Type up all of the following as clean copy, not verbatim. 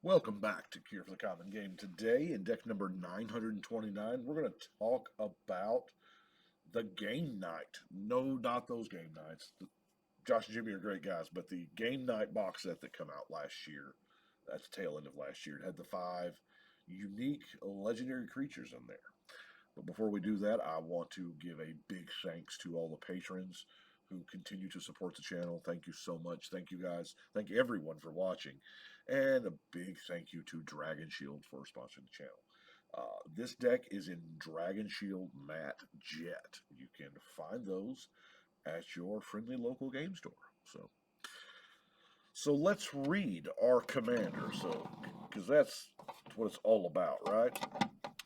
Welcome back to Cure for the Common Game. Today, in deck number 929, we're going to talk about the game night. No, not those game nights. Josh and Jimmy are great guys, but the game night box set that came out last year, at the tail end of last year, it had the 5 unique legendary creatures in there. But before we do that, I want to give a big thanks to all the patrons who continue to support the channel. Thank you so much. Thank you guys. Thank you everyone for watching. And a big thank you to Dragon Shield for sponsoring the channel. This deck is in Dragon Shield Matte Jet. You can find those at your friendly local game store. So let's read our commander. Because that's what it's all about, right?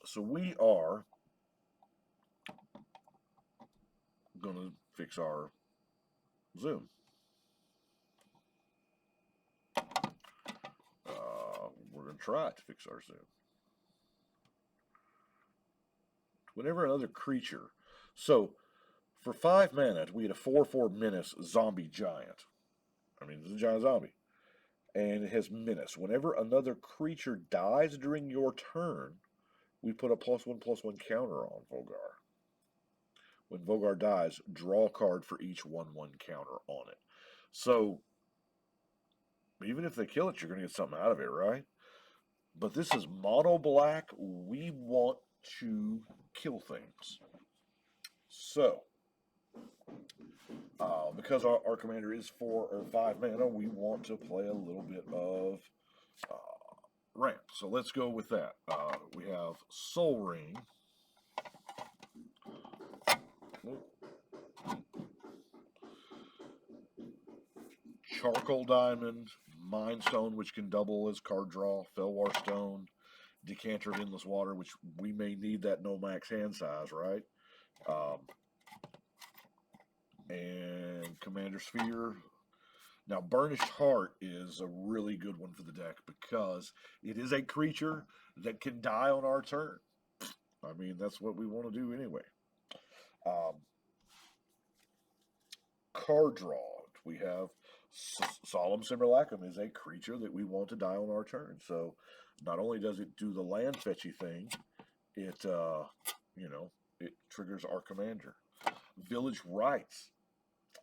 So we are going to fix our zoom. We're going to try to fix our zoom. Whenever another creature. So, for 5 mana, we had a 4/4 Menace zombie giant. I mean, it's a giant zombie. And it has Menace. Whenever another creature dies during your turn, we put a +1/+1 counter on Vogar. When Vogar dies, draw a card for each 1/1 counter on it. So, even if they kill it, you're going to get something out of it, right? But this is mono black. We want to kill things. So, because our commander is 4 or 5 mana, we want to play a little bit of ramp. So let's go with that. We have Soul Ring. Charcoal Diamond, Mind Stone, which can double as card draw, Felwar Stone, Decanter of Endless Water, which we may need that no max hand size, right? And Commander Sphere. Now, Burnished Heart is a really good one for the deck because it is a creature that can die on our turn. I mean, that's what we want to do anyway. Card draw. We have Solemn Simulacrum is a creature that we want to die on our turn. So not only does it do the land fetchy thing, it it triggers our commander. Village Rites.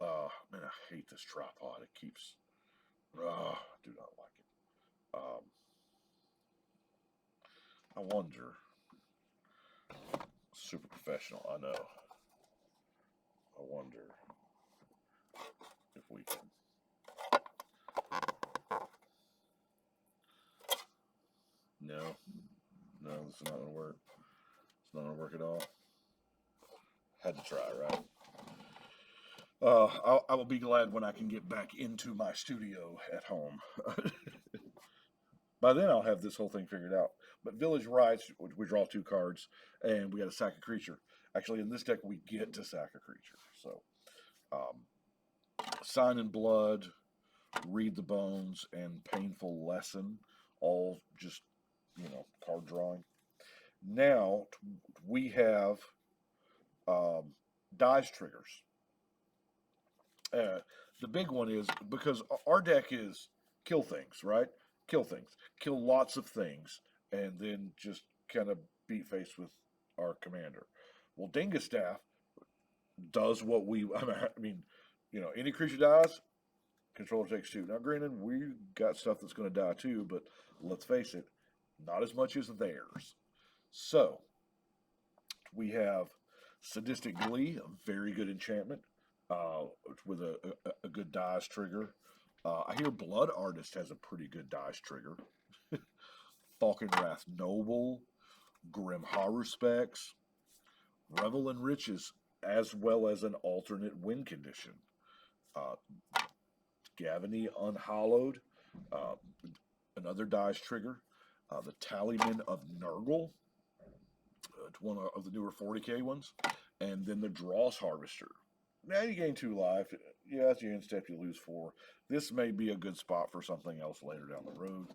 Man, I hate this tripod. It keeps. I do not like it. I wonder. Super professional, I know. I wonder if we can. No, this is not going to work. It's not going to work at all. Had to try, right? I will be glad when I can get back into my studio at home. By then, I'll have this whole thing figured out. But Village Rites, we draw 2 cards, and we got to sack a creature. Actually, in this deck, we get to sack a creature. So, Sign in Blood, Read the Bones, and Painful Lesson, all just, card drawing. Now, we have dice triggers. The big one is because our deck is kill things, right? Kill things. Kill lots of things, and then just kind of beat face with our commander. Well, Dingus Staff does what we, I mean, any creature dies, controller takes 2. Now, granted, we got stuff that's going to die too, but let's face it, not as much as theirs. So, we have Sadistic Glee, a very good enchantment with a good dice trigger. I hear Blood Artist has a pretty good dice trigger. Falkenrath Noble, Grim Haruspects, Revel in Riches, as well as an alternate win condition. Gavany Unhallowed, another dice trigger. The Tallyman of Nurgle, one of the newer 40k ones. And then the Dross Harvester. Now you gain 2 life. Yeah, that's your end step. You lose 4. This may be a good spot for something else later down the road.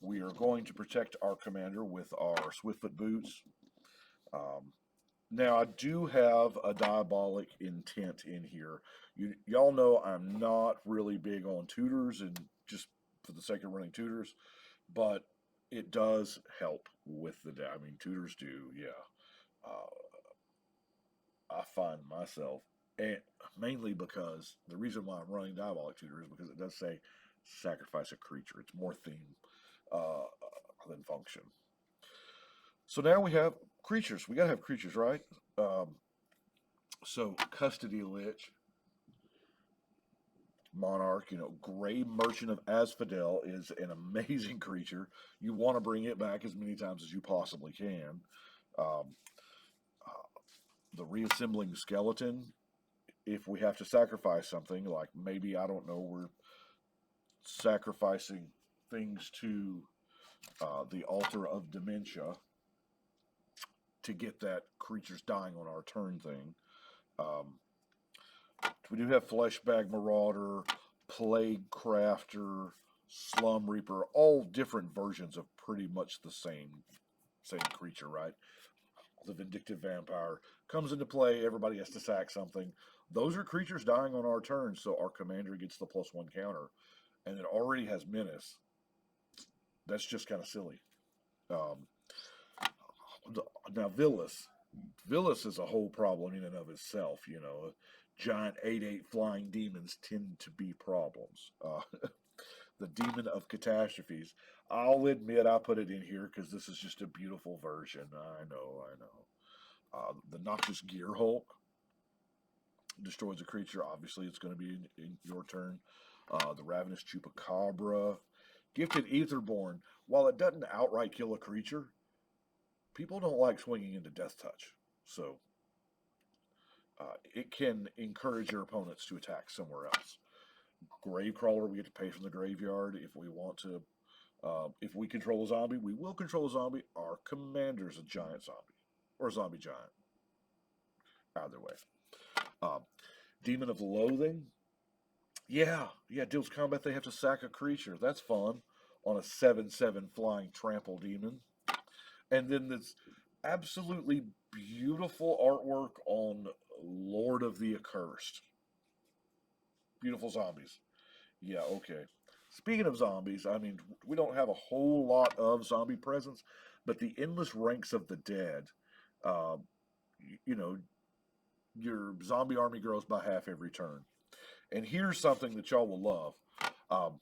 We are going to protect our commander with our Swiftfoot Boots. Now, I do have a Diabolic Intent in here. Y'all know I'm not really big on tutors, and just for the sake of running tutors, but it does help with the deck. I mean, tutors do, yeah. Uh, I find myself, and mainly because the reason why I'm running Diabolic Tutor is because it does say sacrifice a creature. It's more theme than function. So now we have creatures. We gotta have creatures, right? Um, so Custody Lich, Monarch, Gray Merchant of Asphodel is an amazing creature. You want to bring it back as many times as you possibly can. Um, the Reassembling Skeleton, if we have to sacrifice something, like maybe, I don't know, we're sacrificing things to the Altar of Dementia to get that creature's dying on our turn thing. Um, we do have Fleshbag Marauder, Plague Crafter, Slum Reaper, all different versions of pretty much the same creature, right? The Vindictive Vampire comes into play. Everybody has to sack something. Those are creatures dying on our turn, so our commander gets the +1 counter, and it already has Menace. That's just kind of silly. Um, now Villas is a whole problem in and of itself. Giant 8/8 flying demons tend to be problems. The Demon of Catastrophes. I'll admit I put it in here because this is just a beautiful version. I know. The Noxious Gear Hulk destroys a creature. Obviously, it's going to be in your turn. The Ravenous Chupacabra. Gifted Aetherborn. While it doesn't outright kill a creature, people don't like swinging into Death Touch. So it can encourage your opponents to attack somewhere else. Gravecrawler, we get to pay from the graveyard if we want to. If we control a zombie, we will control a zombie. Our commander's a giant zombie. Or a zombie giant. Either way. Demon of Loathing. Yeah, deals combat. They have to sack a creature. That's fun. On a 7/7 flying trample demon. And then this absolutely beautiful artwork on Lord of the Accursed. Beautiful zombies. Yeah, okay. Speaking of zombies, I mean, we don't have a whole lot of zombie presence, but the endless ranks of the dead, uh, you know, your zombie army grows by half every turn. And here's something that y'all will love. Um,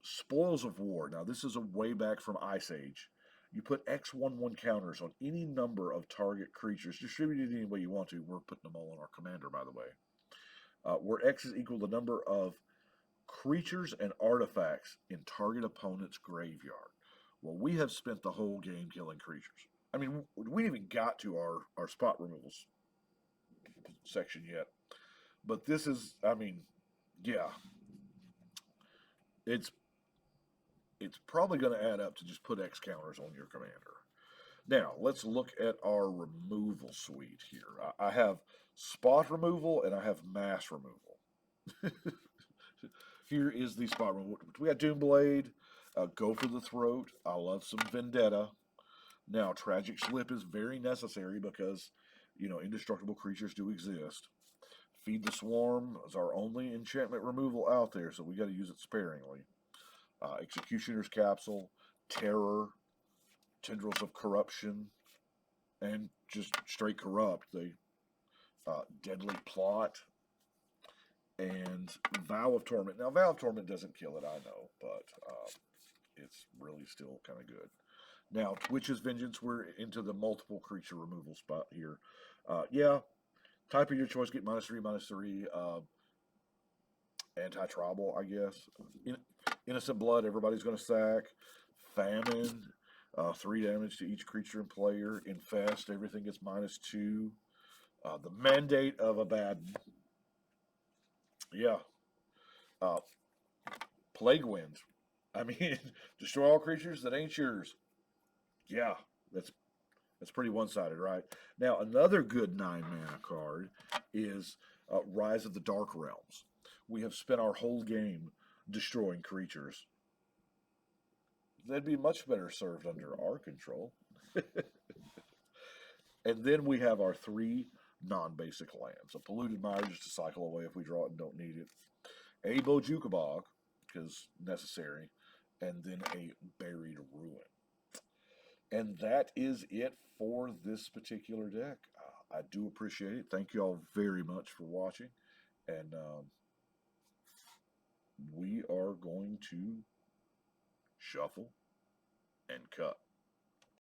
Spoils of War. Now, this is a way back from Ice Age. You put X11 counters on any number of target creatures, distributed any way you want to. We're putting them all on our commander, by the way. Where X is equal to the number of creatures and artifacts in target opponent's graveyard. Well, we have spent the whole game killing creatures. I mean, we haven't even got to our spot removals section yet. But this is, I mean, yeah, it's probably going to add up to just put X counters on your commander. Now, let's look at our removal suite here. I have spot removal and I have mass removal. Here is the spot removal. We got Doomblade, Go for the Throat. I love some Vendetta. Now, Tragic Slip is very necessary because, indestructible creatures do exist. Feed the Swarm is our only enchantment removal out there, so we got to use it sparingly. Executioner's Capsule, Terror, Tendrils of Corruption, and just straight corrupt. They Deadly Plot and Vow of Torment. Now, Vow of Torment doesn't kill it, I know, but it's really still kind of good. Now, Witch's Vengeance, we're into the multiple creature removal spot here. Yeah, type of your choice, get -3/-3. Anti-tribal, I guess. Innocent Blood, everybody's going to sack. Famine, 3 damage to each creature and player. Infest, everything gets -2. The Mandate of Abaddon. Yeah. Plague Wind. I mean, destroy all creatures that ain't yours. Yeah, that's pretty one-sided, right? Now, another good 9-mana card is Rise of the Dark Realms. We have spent our whole game destroying creatures. They'd be much better served under our control. And then we have our 3 non-basic lands. A Polluted Mire just to cycle away if we draw it and don't need it. A Bojukabog, because necessary. and then a Buried Ruin. And that is it for this particular deck. I do appreciate it. Thank you all very much for watching. And we are going to shuffle and cut.